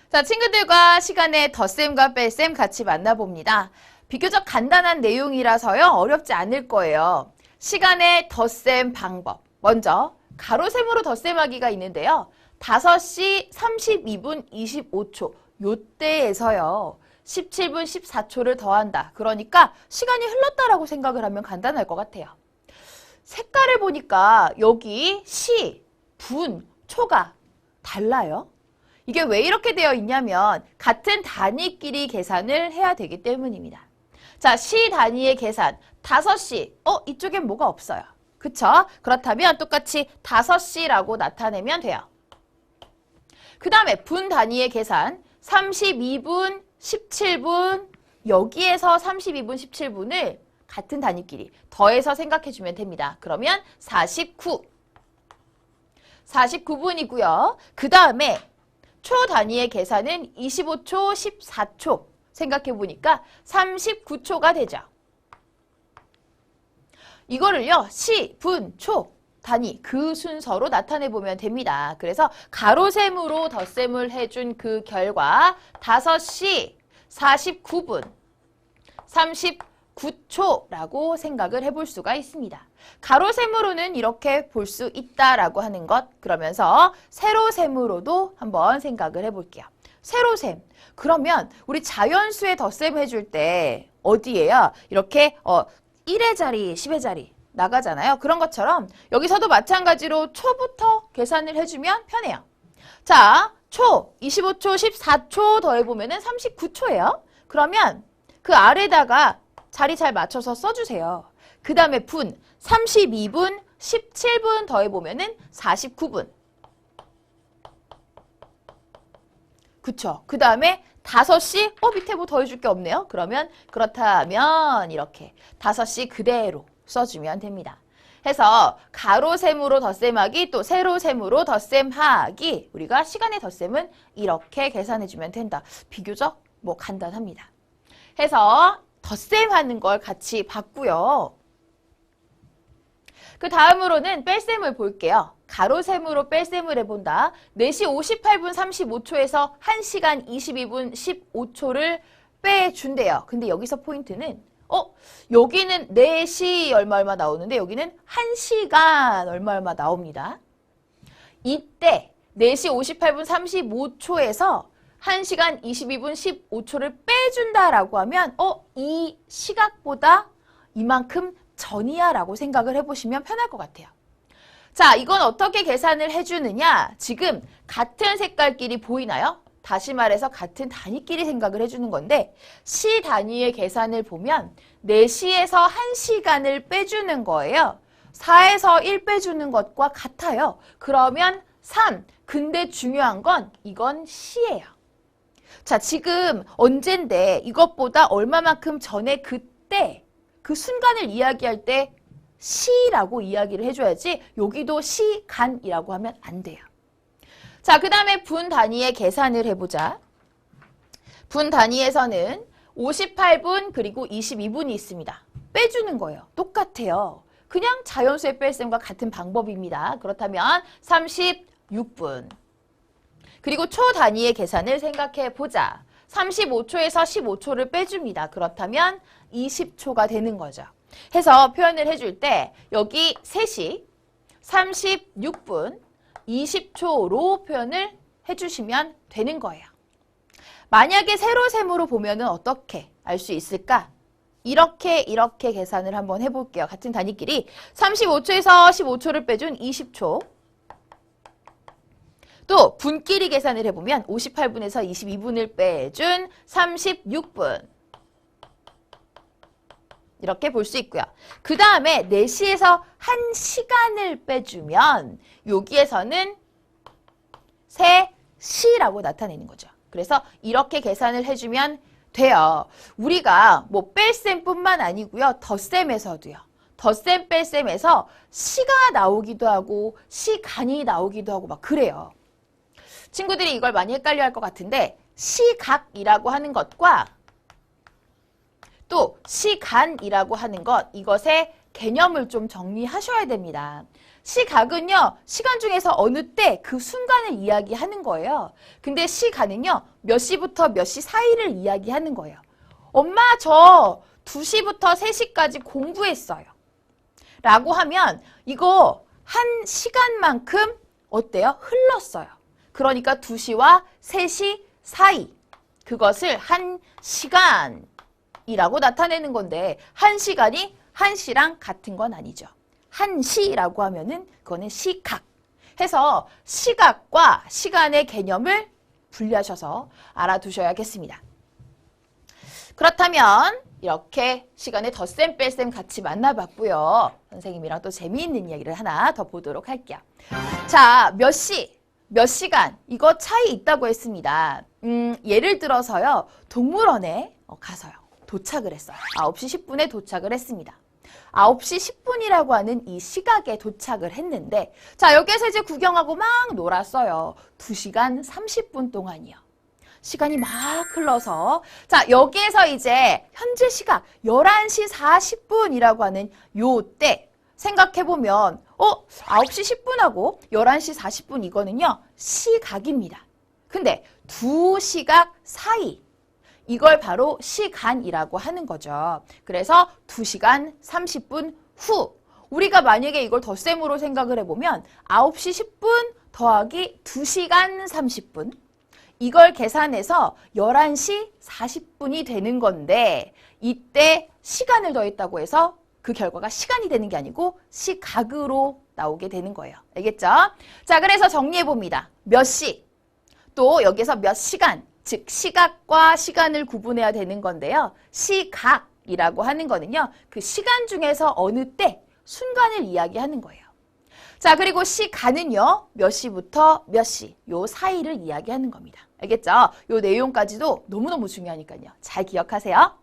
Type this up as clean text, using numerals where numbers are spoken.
자, 친구들과 시간에 덧셈과 뺄셈 같이 만나봅니다. 비교적 간단한 내용이라서요, 어렵지 않을 거예요. 시간의 덧셈 방법. 먼저 가로셈으로 덧셈하기가 있는데요. 5시 32분 25초 요때에서요. 17분 14초를 더한다. 그러니까 시간이 흘렀다라고 생각을 하면 간단할 것 같아요. 색깔을 보니까 여기 시, 분, 초가 달라요. 이게 왜 이렇게 되어 있냐면 같은 단위끼리 계산을 해야 되기 때문입니다. 자, 시 단위의 계산 5시. 이쪽엔 뭐가 없어요. 그쵸? 그렇다면 똑같이 5시라고 나타내면 돼요. 그 다음에 분 단위의 계산 32분, 17분 여기에서 32분, 17분을 같은 단위끼리 더해서 생각해주면 됩니다. 그러면 49분이고요. 그 다음에 초 단위의 계산은 25초, 14초 생각해보니까 39초가 되죠. 이거를요. 시, 분, 초 단위 그 순서로 나타내보면 됩니다. 그래서 가로셈으로 덧셈을 해준 그 결과 5시 49분 39초라고 생각을 해볼 수가 있습니다. 가로셈으로는 이렇게 볼 수 있다라고 하는 것, 그러면서 세로셈으로도 한번 생각을 해볼게요. 세로셈. 그러면 우리 자연수의 덧셈 해줄 때 어디에요? 이렇게 1의 자리, 10의 자리 나가잖아요. 그런 것처럼 여기서도 마찬가지로 초부터 계산을 해주면 편해요. 자, 초 25초, 14초 더해보면 39초예요. 그러면 그 아래다가 자리 잘 맞춰서 써주세요. 그 다음에 분 32분, 17분 더해보면 49분. 그쵸? 그 다음에 5시, 밑에 뭐 더해줄 게 없네요. 그렇다면 이렇게 5시 그대로 써주면 됩니다. 해서 가로셈으로 덧셈하기, 또 세로셈으로 덧셈하기, 우리가 시간의 덧셈은 이렇게 계산해주면 된다. 비교적 간단합니다. 해서 덧셈하는 걸 같이 봤고요. 그 다음으로는 뺄셈을 볼게요. 가로셈으로 뺄셈을 해본다. 4시 58분 35초에서 1시간 22분 15초를 빼준대요. 근데 여기서 포인트는 여기는 4시 얼마 나오는데 여기는 1시간 얼마 나옵니다. 이때 4시 58분 35초에서 1시간 22분 15초를 빼준다라고 하면 이 시각보다 이만큼 전이야 라고 생각을 해보시면 편할 것 같아요. 자, 이건 어떻게 계산을 해주느냐? 지금 같은 색깔끼리 보이나요? 다시 말해서 같은 단위끼리 생각을 해주는 건데 시 단위의 계산을 보면 4시에서 1시간을 빼주는 거예요. 4에서 1 빼주는 것과 같아요. 그러면 3. 근데 중요한 건 이건 시예요. 자, 지금 언젠데 이것보다 얼마만큼 전에 그때 그 순간을 이야기할 때 시라고 이야기를 해줘야지 여기도 시간이라고 하면 안 돼요. 자, 그 다음에 분 단위의 계산을 해보자. 분 단위에서는 58분 그리고 22분이 있습니다. 빼주는 거예요. 똑같아요. 그냥 자연수의 뺄셈과 같은 방법입니다. 그렇다면 36분. 그리고 초 단위의 계산을 생각해 보자. 35초에서 15초를 빼줍니다. 그렇다면 20초가 되는 거죠. 해서 표현을 해줄 때 여기 3시 36분 20초로 표현을 해주시면 되는 거예요. 만약에 세로셈으로 보면 어떻게 알 수 있을까? 이렇게 계산을 한번 해볼게요. 같은 단위끼리 35초에서 15초를 빼준 20초. 또 분끼리 계산을 해보면 58분에서 22분을 빼준 36분. 이렇게 볼 수 있고요. 그 다음에 4시에서 1시간을 빼주면 여기에서는 3시라고 나타내는 거죠. 그래서 이렇게 계산을 해주면 돼요. 우리가 뺄셈뿐만 아니고요. 덧셈에서도요. 덧셈 뺄셈에서 시가 나오기도 하고 시간이 나오기도 하고 막 그래요. 친구들이 이걸 많이 헷갈려 할 것 같은데 시각이라고 하는 것과 또 시간이라고 하는 것, 이것의 개념을 좀 정리하셔야 됩니다. 시각은요, 시간 중에서 어느 때 그 순간을 이야기하는 거예요. 근데 시간은요, 몇 시부터 몇 시 사이를 이야기하는 거예요. 엄마, 저 2시부터 3시까지 공부했어요. 라고 하면 이거 한 시간만큼 어때요? 흘렀어요. 그러니까 2시와 3시 사이. 그것을 한 시간이라고 나타내는 건데 한 시간이 한 시랑 같은 건 아니죠. 한 시라고 하면은 그거는 시각. 해서 시각과 시간의 개념을 분리하셔서 알아두셔야겠습니다. 그렇다면 이렇게 시간의 덧셈 뺄셈 같이 만나봤고요. 선생님이랑 또 재미있는 이야기를 하나 더 보도록 할게요. 자, 몇 시, 몇 시간 이거 차이 있다고 했습니다. 예를 들어서요. 동물원에 가서요. 도착을 했어요. 9시 10분에 도착을 했습니다. 9시 10분이라고 하는 이 시각에 도착을 했는데 자, 여기에서 이제 구경하고 막 놀았어요. 2시간 30분 동안이요. 시간이 막 흘러서 자, 여기에서 이제 현재 시각 11시 40분이라고 하는 요때 생각해보면 9시 10분하고 11시 40분 이거는요. 시각입니다. 근데 두 시각 사이 이걸 바로 시간이라고 하는 거죠. 그래서 2시간 30분 후 우리가 만약에 이걸 덧셈으로 생각을 해보면 9시 10분 더하기 2시간 30분 이걸 계산해서 11시 40분이 되는 건데 이때 시간을 더했다고 해서 그 결과가 시간이 되는 게 아니고 시각으로 나오게 되는 거예요. 알겠죠? 자, 그래서 정리해봅니다. 몇 시, 또 여기서 몇 시간, 즉 시각과 시간을 구분해야 되는 건데요. 시각이라고 하는 거는요. 그 시간 중에서 어느 때, 순간을 이야기하는 거예요. 자, 그리고 시간은요. 몇 시부터 몇 시, 요 사이를 이야기하는 겁니다. 알겠죠? 요 내용까지도 너무너무 중요하니까요. 잘 기억하세요.